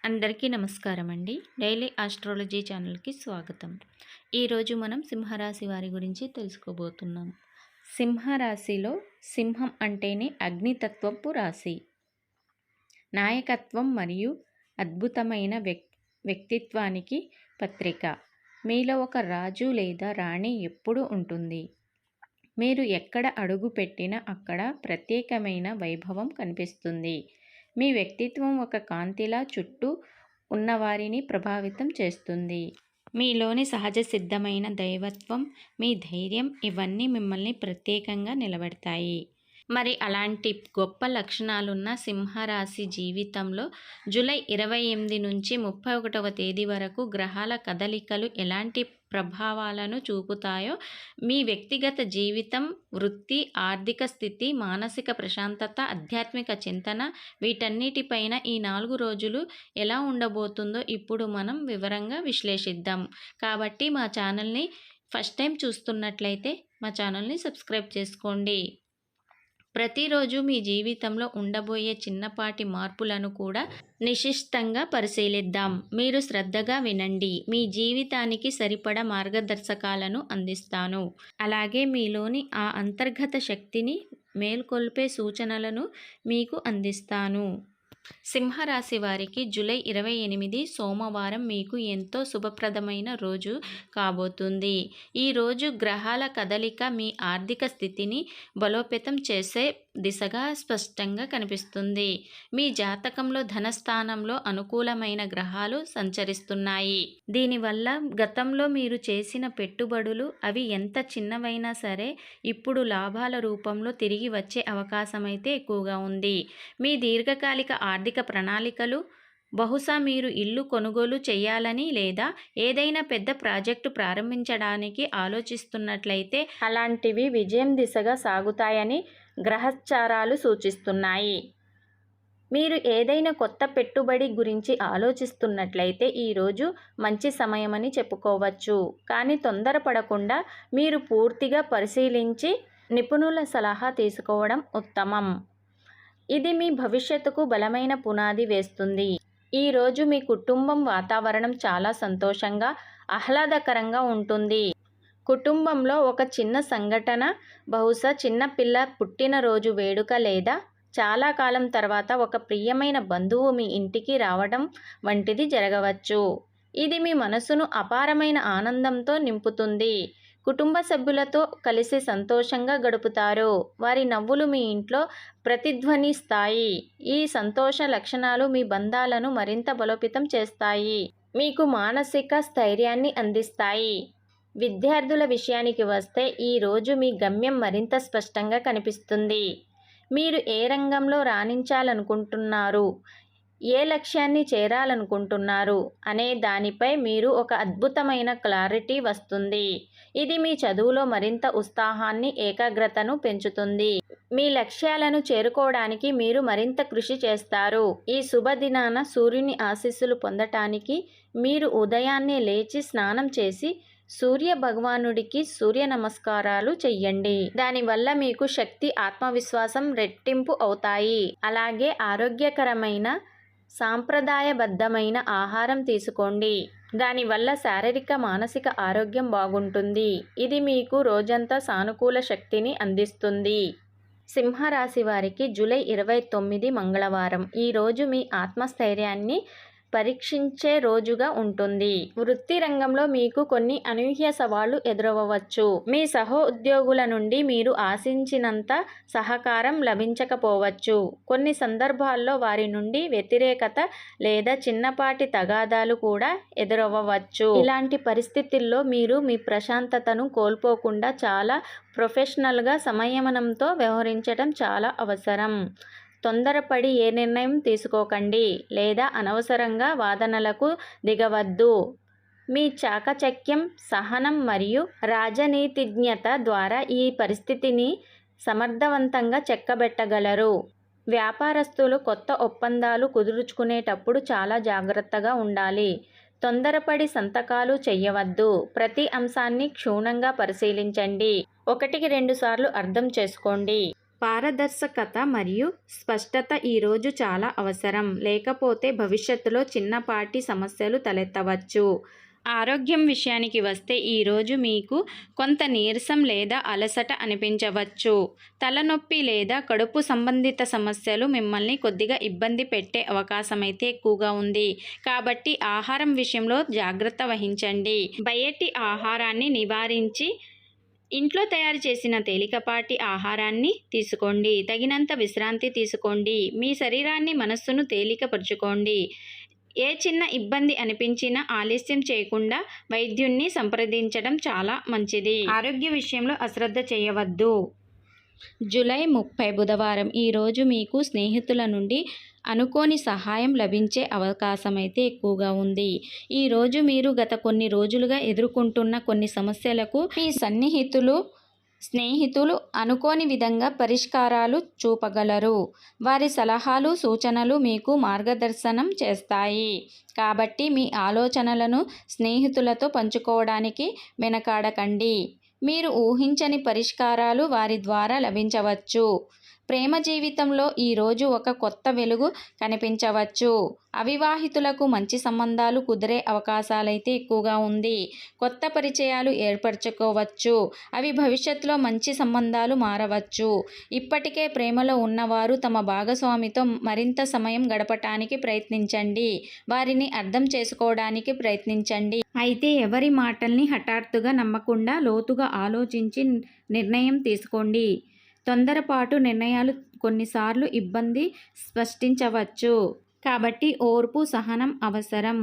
అందరికీ నమస్కారం అండి. డైలీ ఆస్ట్రాలజీ ఛానల్కి స్వాగతం. ఈరోజు మనం సింహరాశి వారి గురించి తెలుసుకోబోతున్నాం. సింహరాశిలో సింహం అంటేనే అగ్నితత్వపు రాశి. నాయకత్వం మరియు అద్భుతమైన వ్యక్తిత్వానికి పత్రిక. మీలో ఒక రాజు లేదా రాణి ఎప్పుడూ ఉంటుంది. మీరు ఎక్కడ అడుగు పెట్టినా అక్కడ ప్రత్యేకమైన వైభవం కనిపిస్తుంది. మీ వ్యక్తిత్వం ఒక కాంతిలా చుట్టూ ఉన్నవారిని ప్రభావితం చేస్తుంది. మీలోని సహజ సిద్ధమైన దైవత్వం, మీ ధైర్యం ఇవన్నీ మిమ్మల్ని ప్రత్యేకంగా నిలబెడతాయి. మరి అలాంటి గొప్ప లక్షణాలున్న సింహరాశి జీవితంలో జూలై 28 నుంచి 31వ తేదీ వరకు గ్రహాల కదలికలు ఎలాంటి ప్రభావాలను చూపుతాయో, మీ వ్యక్తిగత జీవితం, వృత్తి, ఆర్థిక స్థితి, మానసిక ప్రశాంతత, ఆధ్యాత్మిక చింతన వీటన్నిటిపైన ఈ 4 రోజులు ఎలా ఉండబోతుందో ఇప్పుడు మనం వివరంగా విశ్లేషిద్దాం. కాబట్టి మా ఛానల్ని ఫస్ట్ టైం చూస్తున్నట్లయితే మా ఛానల్ని సబ్స్క్రైబ్ చేసుకోండి. ప్రతిరోజు మీ జీవితంలో ఉండబోయే చిన్నపాటి మార్పులను కూడా నిశితంగా పరిశీలిద్దాం. మీరు శ్రద్ధగా వినండి. మీ జీవితానికి సరిపడా మార్గదర్శకాలను అందిస్తాను. అలాగే మీలోని ఆ అంతర్గత శక్తిని మేల్కొల్పే సూచనలను మీకు అందిస్తాను. సింహరాశి వారికి జూలై 28 సోమవారం మీకు ఎంతో శుభప్రదమైన రోజు కాబోతుంది. ఈ రోజు గ్రహాల కదలిక మీ ఆర్థిక స్థితిని బలోపేతం చేసే దిశగా స్పష్టంగా కనిపిస్తుంది. మీ జాతకంలో ధనస్థానంలో అనుకూలమైన గ్రహాలు సంచరిస్తున్నాయి. దీనివల్ల గతంలో మీరు చేసిన పెట్టుబడులు అవి ఎంత చిన్నవైనా సరే ఇప్పుడు లాభాల రూపంలో తిరిగి వచ్చే అవకాశమైతే ఎక్కువగా ఉంది. మీ దీర్ఘకాలిక ఆర్థిక ప్రణాళికలు, బహుశా మీరు ఇల్లు కొనుగోలు చేయాలని లేదా ఏదైనా పెద్ద ప్రాజెక్టు ప్రారంభించడానికి ఆలోచిస్తున్నట్లయితే అలాంటివి విజయం దిశగా సాగుతాయని గ్రహచారాలు సూచిస్తున్నాయి. మీరు ఏదైనా కొత్త పెట్టుబడి గురించి ఆలోచిస్తున్నట్లయితే ఈరోజు మంచి సమయమని చెప్పుకోవచ్చు. కానీ తొందరపడకుండా మీరు పూర్తిగా పరిశీలించి నిపుణుల సలహా తీసుకోవడం ఉత్తమం. ఇది మీ భవిష్యత్తుకు బలమైన పునాది వేస్తుంది. ఈరోజు మీ కుటుంబం వాతావరణం చాలా సంతోషంగా, ఆహ్లాదకరంగా ఉంటుంది. కుటుంబంలో ఒక చిన్న సంఘటన, బహుశా చిన్న పిల్ల పుట్టినరోజు వేడుక లేదా చాలా కాలం తర్వాత ఒక ప్రియమైన బంధువు మీ ఇంటికి రావడం వంటిది జరగవచ్చు. ఇది మీ మనసును అపారమైన ఆనందంతో నింపుతుంది. కుటుంబ సభ్యులతో కలిసి సంతోషంగా గడుపుతారు. వారి నవ్వులు మీ ఇంట్లో ప్రతిధ్వనిస్తాయి. ఈ సంతోష లక్షణాలు మీ బంధాలను మరింత బలోపేతం చేస్తాయి, మీకు మానసిక స్థైర్యాన్ని అందిస్తాయి. విద్యార్థుల విషయానికి వస్తే ఈరోజు మీ గమ్యం మరింత స్పష్టంగా కనిపిస్తుంది. మీరు ఏ రంగంలో రాణించాలనుకుంటున్నారు, ఏ లక్ష్యాన్ని చేరాలనుకుంటున్నారు అనే దానిపై మీరు ఒక అద్భుతమైన క్లారిటీ వస్తుంది. ఇది మీ చదువులో మరింత ఉత్సాహాన్ని, ఏకాగ్రతను పెంచుతుంది. మీ లక్ష్యాలను చేరుకోవడానికి మీరు మరింత కృషి చేస్తారు. ఈ శుభదినాన సూర్యుని ఆశీస్సులు పొందటానికి మీరు ఉదయాన్నే లేచి స్నానం చేసి సూర్య భగవానుడికి సూర్య నమస్కారాలు చెయ్యండి. దానివల్ల మీకు శక్తి, ఆత్మవిశ్వాసం రెట్టింపు అవుతాయి. అలాగే ఆరోగ్యకరమైన, సాంప్రదాయబద్ధమైన ఆహారం తీసుకోండి. దానివల్ల శారీరక, మానసిక ఆరోగ్యం బాగుంటుంది. ఇది మీకు రోజంతా సానుకూల శక్తిని అందిస్తుంది. సింహరాశి వారికి జూలై 29 మంగళవారం. ఈరోజు మీ ఆత్మస్థైర్యాన్ని పరీక్షించే రోజుగా ఉంటుంది. వృత్తి రంగంలో మీకు కొన్ని అనూహ్య సవాళ్లు ఎదురవ్వచ్చు. మీ సహోద్యోగుల నుండి మీరు ఆశించినంత సహకారం లభించకపోవచ్చు. కొన్ని సందర్భాల్లో వారి నుండి వ్యతిరేకత లేదా చిన్నపాటి తగాదాలు కూడా ఎదురవ్వచ్చు. ఇలాంటి పరిస్థితుల్లో మీరు మీ ప్రశాంతతను కోల్పోకుండా చాలా ప్రొఫెషనల్గా, సంయమనంతో వ్యవహరించడం చాలా అవసరం. తొందరపడి ఏ నిర్ణయం తీసుకోకండి లేదా అనవసరంగా వాదనలకు దిగవద్దు. మీ చాకచక్యం, సహనం మరియు రాజనీతిజ్ఞత ద్వారా ఈ పరిస్థితిని సమర్థవంతంగా చెక్కబెట్టగలరు. వ్యాపారస్తులు కొత్త ఒప్పందాలు కుదుర్చుకునేటప్పుడు చాలా జాగ్రత్తగా ఉండాలి. తొందరపడి సంతకాలు చేయవద్దు. ప్రతి అంశాన్ని క్షుణ్ణంగా పరిశీలించండి. 1-2 సార్లు అర్థం చేసుకోండి. పారదర్శకత మరియు స్పష్టత ఈరోజు చాలా అవసరం. లేకపోతే భవిష్యత్తులో చిన్నపాటి సమస్యలు తలెత్తవచ్చు. ఆరోగ్యం విషయానికి వస్తే ఈరోజు మీకు కొంత నీరసం లేదా అలసట అనిపించవచ్చు. తలనొప్పి లేదా కడుపు సంబంధిత సమస్యలు మిమ్మల్ని కొద్దిగా ఇబ్బంది పెట్టే అవకాశం అయితే ఎక్కువగా ఉంది. కాబట్టి ఆహారం విషయంలో జాగ్రత్త వహించండి. బయటి ఆహారాన్ని నివారించి ఇంట్లో తయారు చేసిన తేలికపాటి ఆహారాన్ని తీసుకోండి. తగినంత విశ్రాంతి తీసుకోండి. మీ శరీరాన్ని మనస్సును తేలికపరుచుకోండి. ఏ చిన్న ఇబ్బంది అనిపించినా ఆలస్యం చేయకుండా వైద్యుణ్ణి సంప్రదించడం చాలా మంచిది. ఆరోగ్య విషయంలో అశ్రద్ధ చేయవద్దు. జూలై 30 బుధవారం ఈరోజు మీకు స్నేహితుల నుండి అనుకోని సహాయం లభించే అవకాశం అయితే ఎక్కువగా ఉంది. ఈరోజు మీరు గత కొన్ని రోజులుగా ఎదుర్కొంటున్న కొన్ని సమస్యలకు మీ స్నేహితులు అనుకోని విధంగా పరిష్కారాలు చూపగలరు. వారి సలహాలు సూచనలు మీకు మార్గదర్శనం చేస్తాయి. కాబట్టి మీ ఆలోచనలను స్నేహితులతో పంచుకోవడానికి వెనకాడకండి. మీరు ఊహించని పరిష్కారాలు వారి ద్వారా లభించవచ్చు. ప్రేమ జీవితంలో ఈరోజు ఒక కొత్త వెలుగు కనిపించవచ్చు. అవివాహితులకు మంచి సంబంధాలు కుదిరే అవకాశాలైతే ఎక్కువగా ఉంది. కొత్త పరిచయాలు ఏర్పరచుకోవచ్చు. అవి భవిష్యత్తులో మంచి సంబంధాలు మారవచ్చు. ఇప్పటికే ప్రేమలో ఉన్నవారు తమ భాగస్వామితో మరింత సమయం గడపటానికి ప్రయత్నించండి. వారిని అర్థం చేసుకోవడానికి ప్రయత్నించండి. అయితే ఎవరి మాటల్ని హఠాత్తుగా నమ్మకుండా లోతుగా ఆలోచించి నిర్ణయం తీసుకోండి. తొందరపాటు నిర్ణయాలు కొన్నిసార్లు ఇబ్బంది సృష్టించవచ్చు. కాబట్టి ఓర్పు సహనం అవసరం.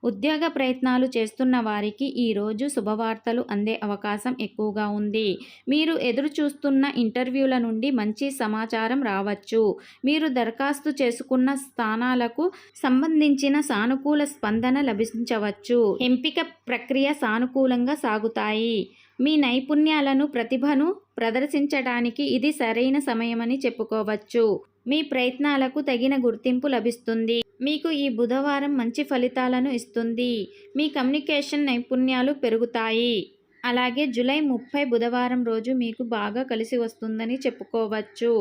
ఉద్యోగ ప్రయత్నాలు చేస్తున్న వారికి ఈరోజు శుభవార్తలు అందే అవకాశం ఎక్కువగా ఉంది. మీరు ఎదురు చూస్తున్న ఇంటర్వ్యూల నుండి మంచి సమాచారం రావచ్చు. మీరు దరఖాస్తు చేసుకున్న స్థానాలకు సంబంధించిన సానుకూల స్పందన లభించవచ్చు. ఎంపిక ప్రక్రియ సానుకూలంగా సాగుతాయి. మీ నైపుణ్యాలను ప్రతిభను ప్రదర్శించడానికి ఇది సరైన సమయమని చెప్పుకోవచ్చు. మీ ప్రయత్నాలకు తగిన గుర్తింపు లభిస్తుంది. మీకు ఈ బుధవారం మంచి ఫలితాలను ఇస్తుంది. మీ కమ్యూనికేషన్ నైపుణ్యాలు పెరుగుతాయి. అలాగే జూలై 30 బుధవారం రోజు మీకు బాగా కలిసి వస్తుందని చెప్పుకోవచ్చు.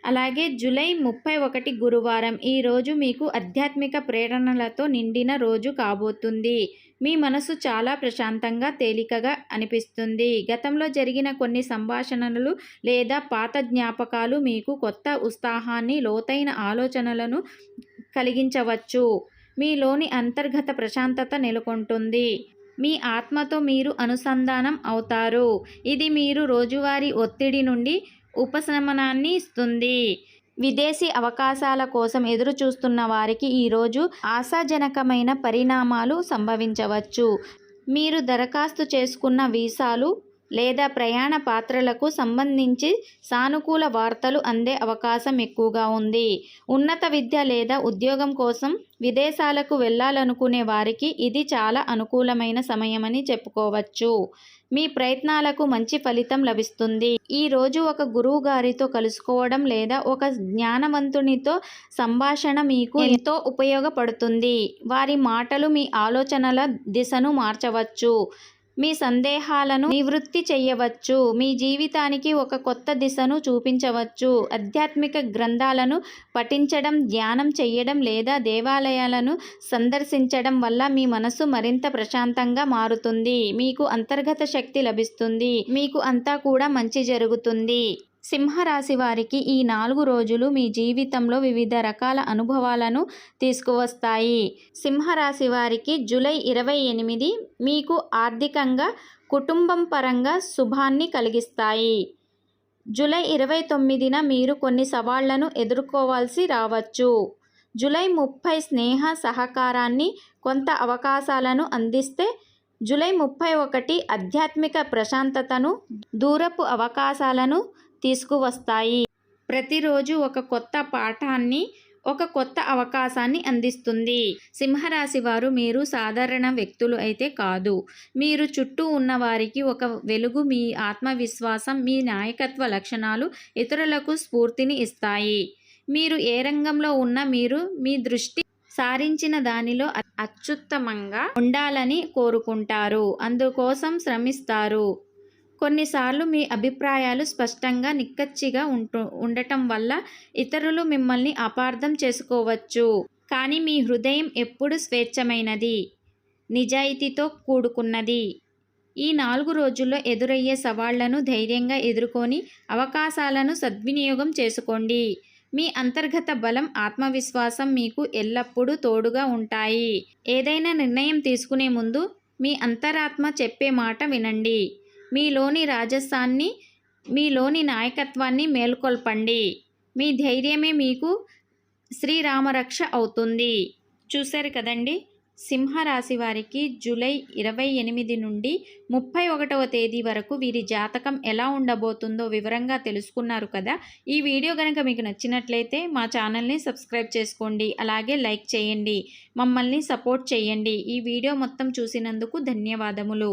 అలాగే జూలై 31 గురువారం ఈరోజు మీకు ఆధ్యాత్మిక ప్రేరణలతో నిండిన రోజు కాబోతుంది. మీ మనసు చాలా ప్రశాంతంగా తేలికగా అనిపిస్తుంది. గతంలో జరిగిన కొన్ని సంభాషణలు లేదా పాత జ్ఞాపకాలు మీకు కొత్త ఉత్సాహాన్ని లోతైన ఆలోచనలను కలిగించవచ్చు. మీలోని అంతర్గత ప్రశాంతత నెలకొంటుంది. మీ ఆత్మతో మీరు అనుసంధానం అవుతారు. ఇది మీరు రోజువారీ ఒత్తిడి నుండి ఉపశమనాన్ని ఇస్తుంది. విదేశీ అవకాశాల కోసం ఎదురు చూస్తున్న వారికి ఈరోజు ఆశాజనకమైన పరిణామాలు సంభవించవచ్చు. మీరు దరఖాస్తు చేసుకున్న వీసాలు లేదా ప్రయాణ పాత్రలకు సంబంధించి సానుకూల వార్తలు అందే అవకాశం ఎక్కువగా ఉంది. ఉన్నత విద్య లేదా ఉద్యోగం కోసం విదేశాలకు వెళ్ళాలనుకునే వారికి ఇది చాలా అనుకూలమైన సమయమని చెప్పుకోవచ్చు. మీ ప్రయత్నాలకు మంచి ఫలితం లభిస్తుంది. ఈ రోజు ఒక గురువు గారితో కలుసుకోవడం లేదా ఒక జ్ఞానవంతునితో సంభాషణ మీకు ఎంతో ఉపయోగపడుతుంది. వారి మాటలు మీ ఆలోచనల దిశను మార్చవచ్చు. మీ సందేహాలను నివృత్తి చేయవచ్చు. మీ జీవితానికి ఒక కొత్త దిశను చూపించవచ్చు. ఆధ్యాత్మిక గ్రంథాలను పఠించడం, ధ్యానం చేయడం లేదా దేవాలయాలను సందర్శించడం వల్ల మీ మనసు మరింత ప్రశాంతంగా మారుతుంది. మీకు అంతర్గత శక్తి లభిస్తుంది. మీకు అంతా కూడా మంచి జరుగుతుంది. సింహరాశి వారికి ఈ 4 రోజులు మీ జీవితంలో వివిధ రకాల అనుభవాలను తీసుకువస్తాయి. సింహరాశి వారికి జూలై 28 మీకు ఆర్థికంగా, కుటుంబం పరంగా శుభాన్ని కలిగిస్తాయి. జూలై 29న మీరు కొన్ని సవాళ్లను ఎదుర్కోవాల్సి రావచ్చు. జూలై 30 స్నేహ సహకారాన్ని, కొంత అవకాశాలను అందిస్తే జూలై 31 ఆధ్యాత్మిక ప్రశాంతతను, దూరపు అవకాశాలను తీసుకువస్తాయి. ప్రతిరోజు ఒక కొత్త పాఠాన్ని, ఒక కొత్త అవకాశాన్ని అందిస్తుంది. సింహరాశి వారు మీరు సాధారణ వ్యక్తులు అయితే కాదు. మీరు చుట్టూ ఉన్నవారికి ఒక వెలుగు. మీ ఆత్మవిశ్వాసం, మీ నాయకత్వ లక్షణాలు ఇతరులకు స్ఫూర్తిని ఇస్తాయి. మీరు ఏ రంగంలో ఉన్నా మీరు మీ దృష్టి సారించిన దానిలో అత్యుత్తమంగా ఉండాలని కోరుకుంటారు. అందుకోసం శ్రమిస్తారు. కొన్నిసార్లు మీ అభిప్రాయాలు స్పష్టంగా నిక్కచ్చిగా ఉండటం వల్ల ఇతరులు మిమ్మల్ని అపార్థం చేసుకోవచ్చు. కానీ మీ హృదయం ఎప్పుడు స్వేచ్ఛమైనది, నిజాయితీతో కూడుకున్నది. ఈ 4 రోజుల్లో ఎదురయ్యే సవాళ్లను ధైర్యంగా ఎదుర్కొని అవకాశాలను సద్వినియోగం చేసుకోండి. మీ అంతర్గత బలం, ఆత్మవిశ్వాసం మీకు ఎల్లప్పుడూ తోడుగా ఉంటాయి. ఏదైనా నిర్ణయం తీసుకునే ముందు మీ అంతరాత్మ చెప్పే మాట వినండి. మీలోని రాజసాన్ని, మీలోని నాయకత్వాన్ని మేల్కొల్పండి. మీ ధైర్యమే మీకు శ్రీరామరక్ష అవుతుంది. చూశారు కదండి, సింహరాశి వారికి జూలై 28 నుండి 31వ తేదీ వరకు వీరి జాతకం ఎలా ఉండబోతుందో వివరంగా తెలుసుకున్నారు కదా. ఈ వీడియో కనుక మీకు నచ్చినట్లయితే మా ఛానల్ని సబ్స్క్రైబ్ చేసుకోండి. అలాగే లైక్ చేయండి. మమ్మల్ని సపోర్ట్ చేయండి. ఈ వీడియో మొత్తం చూసినందుకు ధన్యవాదములు.